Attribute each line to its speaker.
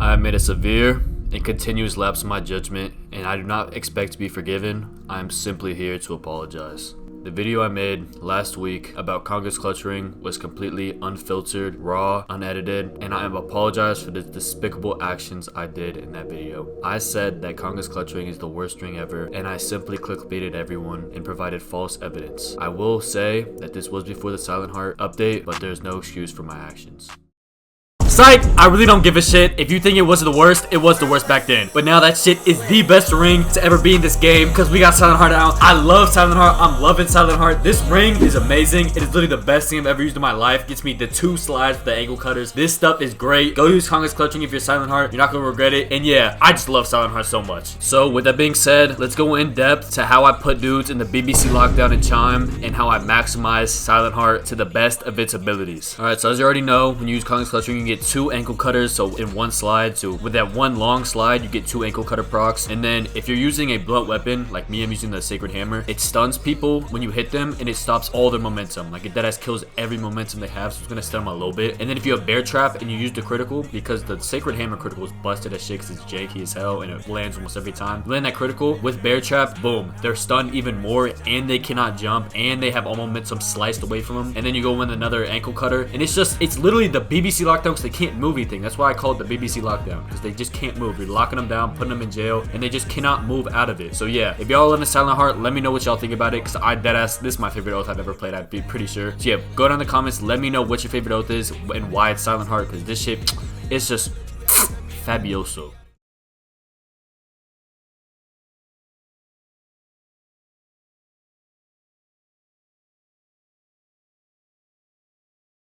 Speaker 1: I have made a severe and continuous lapse in my judgment, and I do not expect to be forgiven. I am simply here to apologize. The video I made last week about Congress clutch ring was completely unfiltered, raw, unedited, and I am apologize for the despicable actions I did in that video. I said that Congress clutch ring is the worst ring ever, and I simply clickbaited everyone and provided false evidence. I will say that this was before the SILENTHEART update, but there's no excuse for my actions. Psych! I really don't give a shit. If you think it was the worst, it was the worst back then. But now that shit is the best ring to ever be in this game because we got SILENTHEART out. I love SILENTHEART. I'm loving SILENTHEART. This ring is amazing. It is literally the best thing I've ever used in my life. Gets me the 2 slides for the angle cutters. This stuff is great. Go use Congress clutch ring if you're SILENTHEART. You're not going to regret it. And yeah, I just love SILENTHEART so much. So with that being said, let's go in depth to how I put dudes in the BBC lockdown and chime and how I maximize SILENTHEART to the best of its abilities. Alright, so as you already know, when you use Congress clutch ring, you get 2 ankle cutters. So in one slide, so with that one long slide, you get 2 ankle cutter procs. And then if you're using a blunt weapon, like me, I'm using the sacred hammer, it stuns people when you hit them and it stops all their momentum. Like it deadass kills every momentum they have, so it's gonna stun them a little bit. And then if you have bear trap and you use the critical, because the sacred hammer critical is busted as shit because it's janky as hell and it lands almost every time. You land that critical with bear trap, boom, they're stunned even more and they cannot jump and they have all momentum sliced away from them. And then you go in another ankle cutter and it's literally the BBC lockdown because they can't move anything. That's why I call it the BBC lockdown, because they just can't move. You're locking them down, putting them in jail, and they just cannot move out of it. So yeah, if y'all in the SILENTHEART, let me know what y'all think about it, because I deadass, this is my favorite oath I've ever played, I'd be pretty sure. So yeah, go down in the comments, let me know what your favorite oath is and why it's SILENTHEART, because this shit, it's just fabioso.